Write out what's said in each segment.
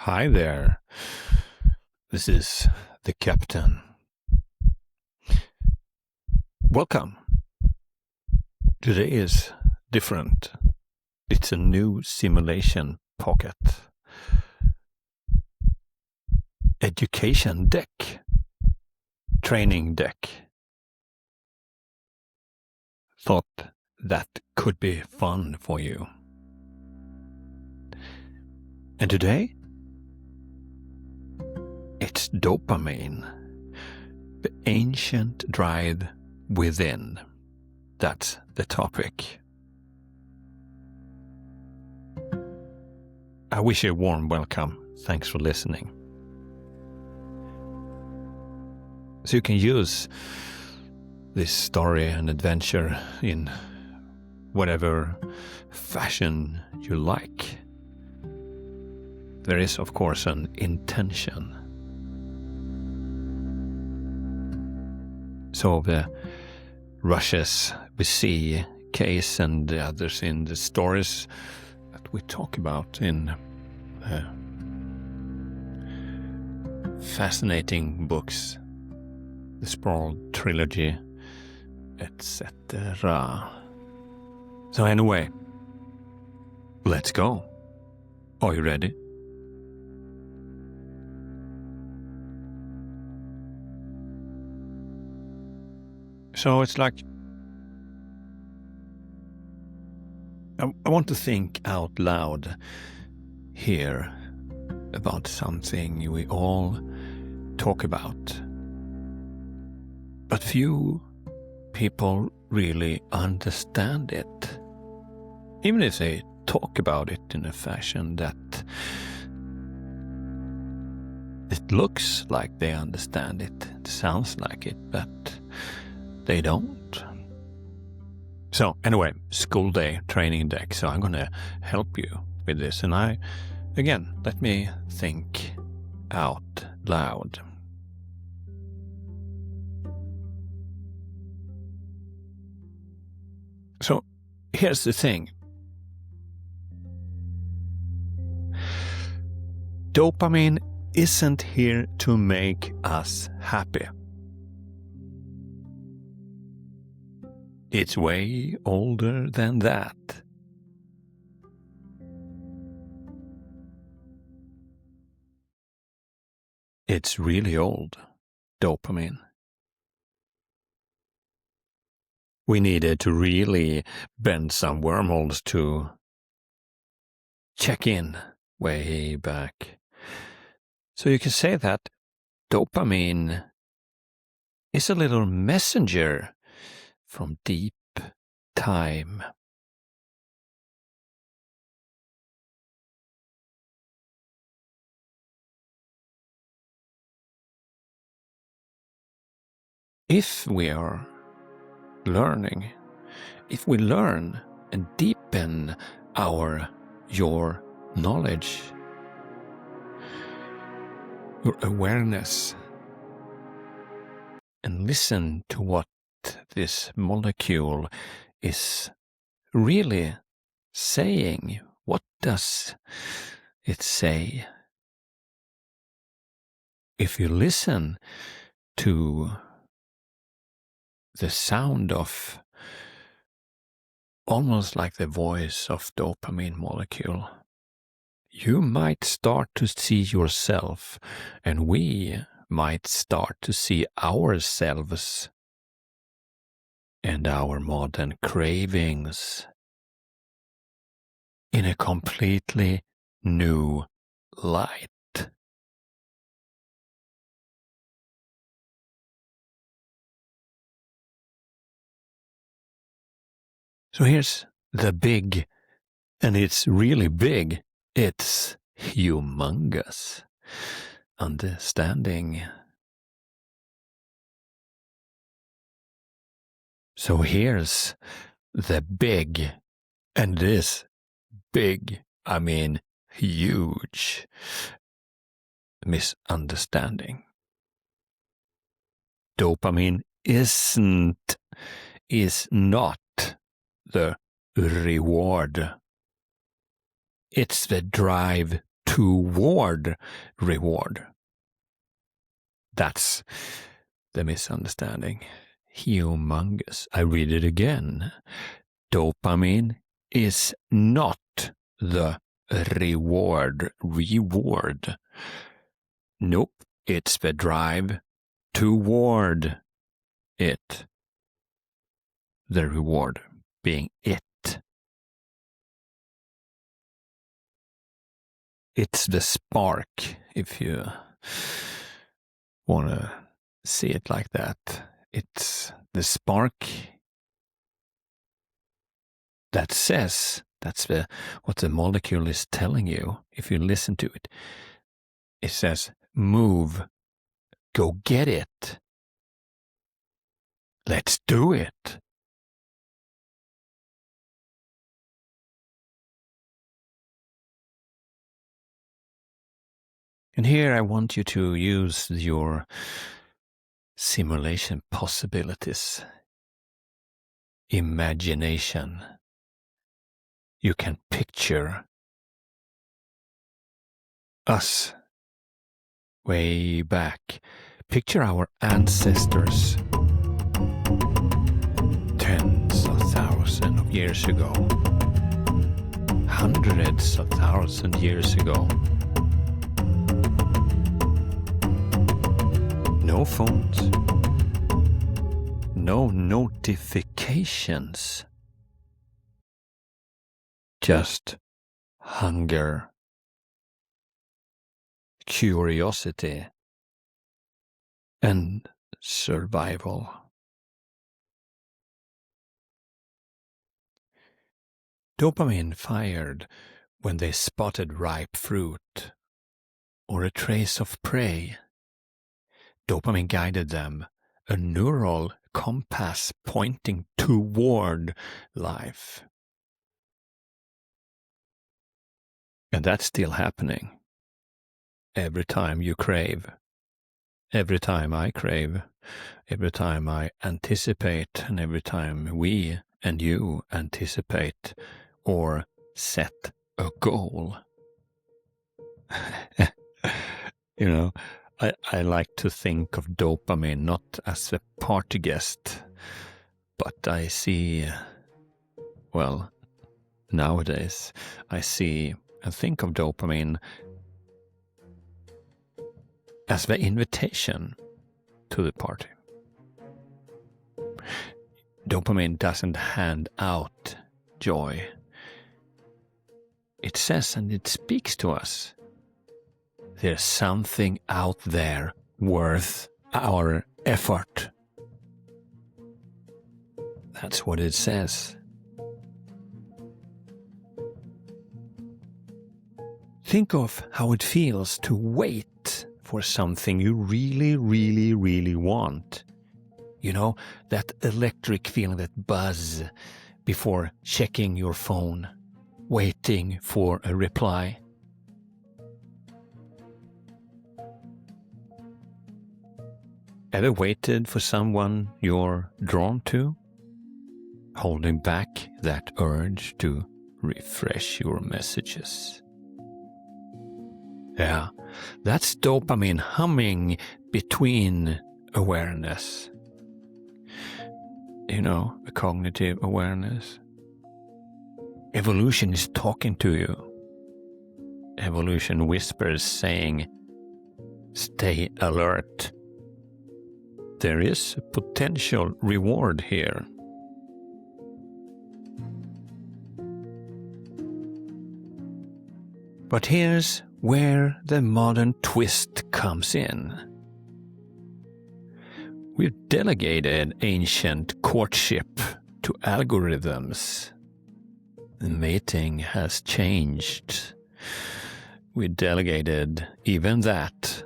Hi there. This is the captain. Welcome. Today is different. It's a new simulation pocket. Education deck. Training deck. Thought that could be fun for you. And today, it's dopamine, the ancient drive within. That's the topic. I wish you a warm welcome. Thanks for listening. So you can use this story and adventure in whatever fashion you like. There is, of course, an intention. So the rushes we see, Case and the others in the stories that we talk about in fascinating books, the Sprawl trilogy, etc. So anyway, let's go. Are you ready? So it's like I want to think out loud here about something we all talk about, but few people really understand it, even if they talk about it in a fashion that it looks like they understand it, it sounds like it, but they don't. So anyway, school day, training deck. So I'm going to help you with this. And let me think out loud. So here's the thing. Dopamine isn't here to make us happy. It's way older than that. It's really old, dopamine. We needed to really bend some wormholes to check in way back. So you can say that dopamine is a little messenger from deep time. If we are learning, if we learn and deepen your knowledge, your awareness, and listen to what this molecule is really saying. What does it say? If you listen to the sound of almost like the voice of dopamine molecule, you might start to see yourself, and we might start to see ourselves and our modern cravings in a completely new light. So here's the big, and it's really big, it's humongous understanding. So here's the big, and this big, I mean huge, misunderstanding. Dopamine is not the reward. It's the drive toward reward. That's the misunderstanding. Humongous. I read it again. Dopamine is not the reward. Nope, it's the drive toward it. The reward being it. It's the spark, if you want to see it like that. It's the spark that says, that's what the molecule is telling you. If you listen to it, it says, move, go get it. Let's do it. And here I want you to use your simulation possibilities, imagination. You can picture us way back. Picture our ancestors tens of thousands of years ago, hundreds of thousands of years ago. No phones, no notifications, just hunger, curiosity, and survival. Dopamine fired when they spotted ripe fruit or a trace of prey. Dopamine guided them, a neural compass pointing toward life. And that's still happening. Every time you crave, every time I crave, every time I anticipate, and every time we and you anticipate or set a goal. You know, I like to think of dopamine not as a party guest, but I see, well, nowadays I think of dopamine as the invitation to the party. Dopamine doesn't hand out joy. It says and it speaks to us. There's something out there worth our effort. That's what it says. Think of how it feels to wait for something you really, really, really want. You know, that electric feeling, that buzz before checking your phone, waiting for a reply. Ever waited for someone you're drawn to? Holding back that urge to refresh your messages. Yeah, that's dopamine humming between awareness. You know, the cognitive awareness. Evolution is talking to you. Evolution whispers saying, stay alert. There is a potential reward here. But here's where the modern twist comes in. We've delegated ancient courtship to algorithms. The mating has changed. We delegated even that.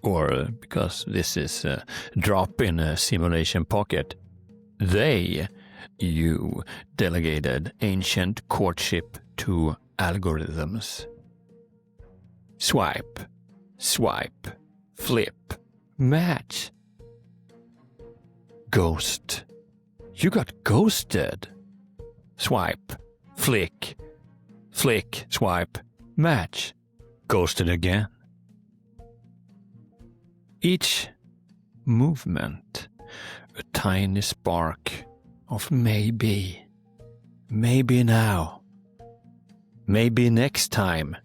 Or, because this is a drop in a simulation pocket, you delegated ancient courtship to algorithms. Swipe, swipe, flip, match. Ghost. You got ghosted. Swipe, flick, flick, swipe, match. ghosted again. Each movement, a tiny spark of maybe now, maybe next time.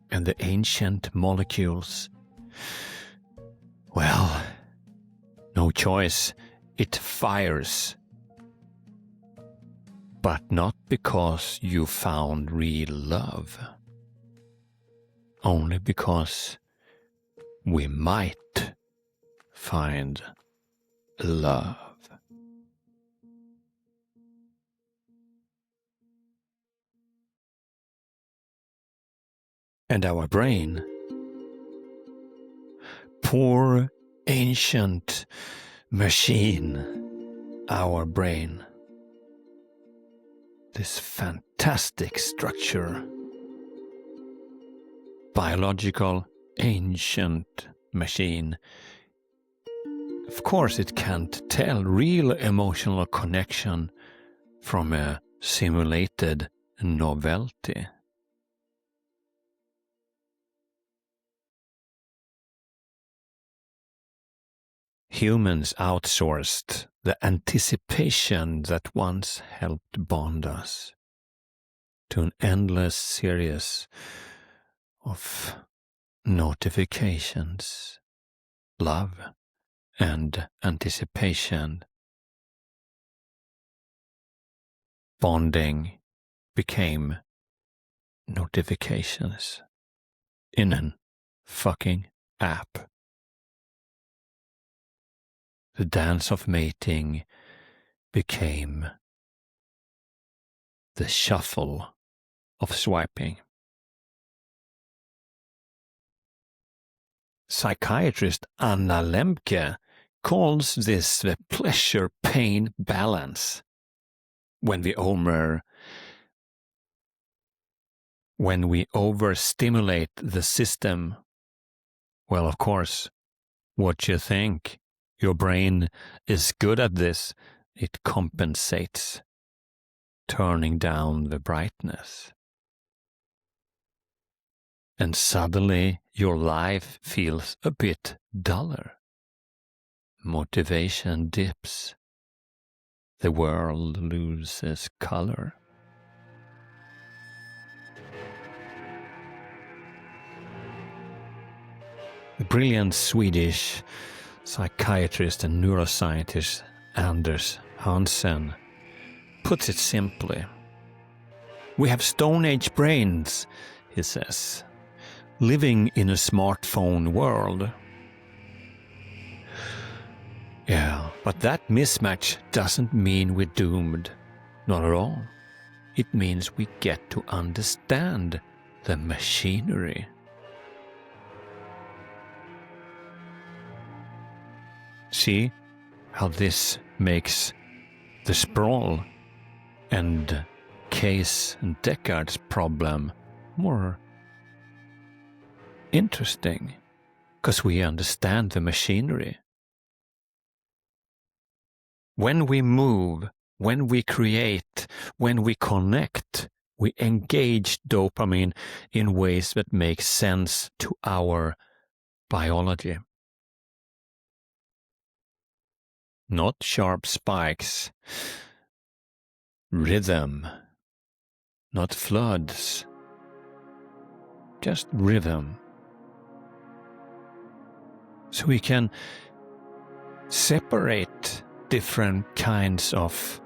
And the ancient molecules, well, no choice, it fires. But not because you found real love. Only because we might find love. And our brain, poor ancient machine, our brain, this fantastic structure, biological ancient machine. Of course it can't tell real emotional connection from a simulated novelty. Humans outsourced the anticipation that once helped bond us to an endless series of notifications, love and anticipation. Bonding became notifications in an fucking app. The dance of mating became the shuffle of swiping. Psychiatrist Anna Lemke calls this the pleasure-pain balance. When we overstimulate the system, well, of course, what you think? Your brain is good at this. It compensates, turning down the brightness. And suddenly your life feels a bit duller. Motivation dips. The world loses color. The brilliant Swedish psychiatrist and neuroscientist Anders Jansson puts it simply. We have Stone Age brains, he says, living in a smartphone world. Yeah, but that mismatch doesn't mean we're doomed. Not at all. It means we get to understand the machinery. See how this makes the sprawl and Case and Descartes' problem more interesting, because we understand the machinery. When we move, when we create, when we connect, we engage dopamine in ways that make sense to our biology. Not sharp spikes, rhythm, not floods, just rhythm. So we can separate different kinds of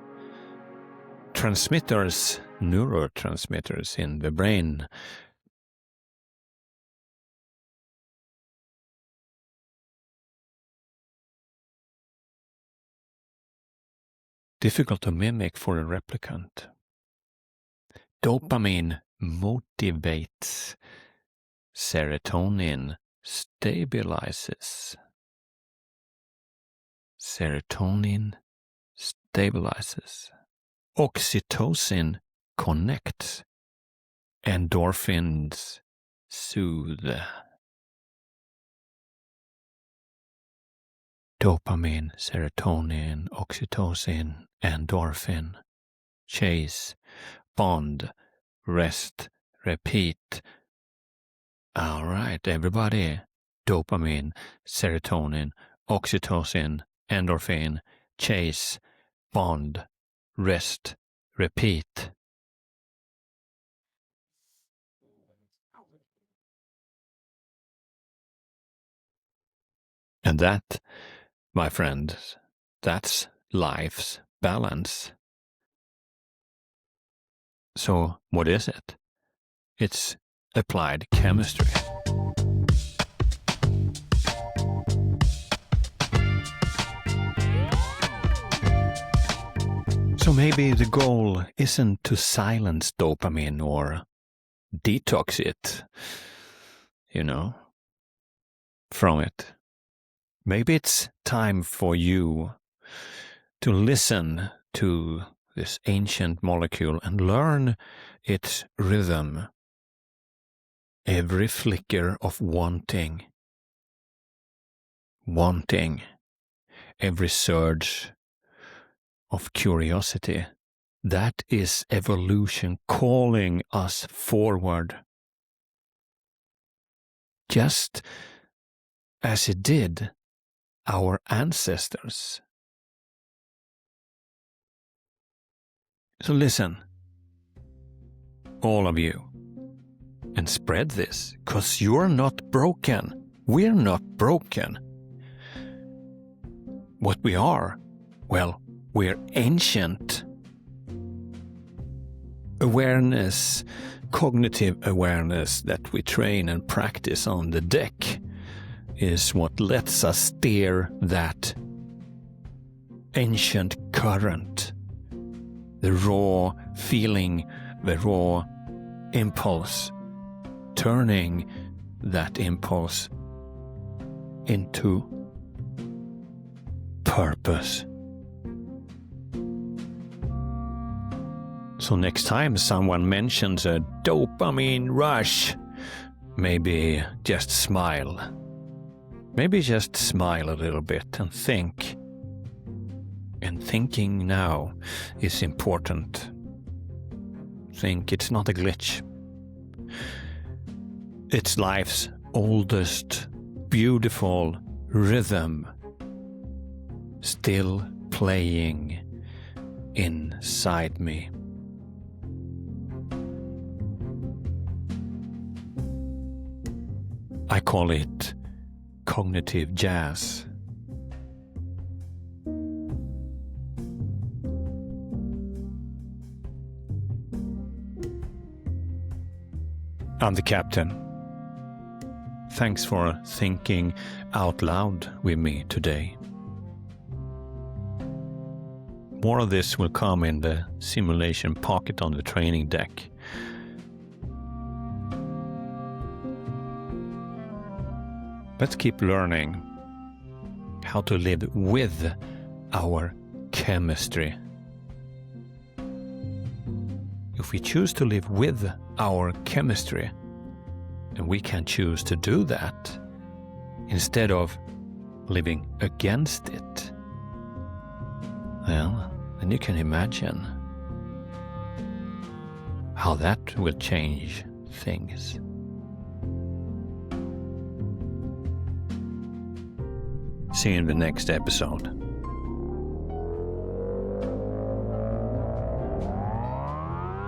transmitters, neurotransmitters in the brain. Difficult to mimic for a replicant. Dopamine motivates. Serotonin stabilizes. Serotonin stabilizes. Oxytocin connects. Endorphins soothe. Dopamine, serotonin, oxytocin, endorphin. Chase, bond, rest, repeat. All right, everybody. Dopamine, serotonin, oxytocin, endorphin, chase, bond, rest, repeat. And that, my friends, that's life's balance. So what is it? It's applied chemistry. So maybe the goal isn't to silence dopamine or detox it, from it. Maybe it's time for you to listen to this ancient molecule and learn its rhythm. Every flicker of wanting, every surge of curiosity, that is evolution calling us forward. Just as it did our ancestors. So listen, all of you, and spread this, 'cause you're not broken. We're not broken. What we are, well, we're ancient. Awareness, cognitive awareness that we train and practice on the deck is what lets us steer that ancient current, the raw feeling, the raw impulse, turning that impulse into purpose. So next time someone mentions a dopamine rush, maybe just smile. Maybe just smile a little bit and think. And thinking now is important. Think it's not a glitch. It's life's oldest, beautiful rhythm, still playing inside me. I call it cognitive jazz. I'm the captain. Thanks for thinking out loud with me today. More of this will come in the simulation pocket on the training deck. Let's keep learning how to live with our chemistry. If we choose to live with our chemistry, and we can choose to do that instead of living against it, well, then you can imagine how that will change things. See you in the next episode.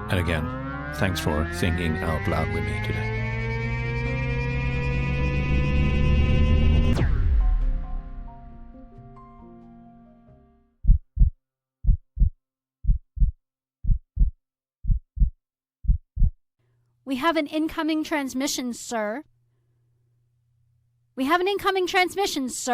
And again, thanks for thinking out loud with me today. We have an incoming transmission, sir. We have an incoming transmission, sir.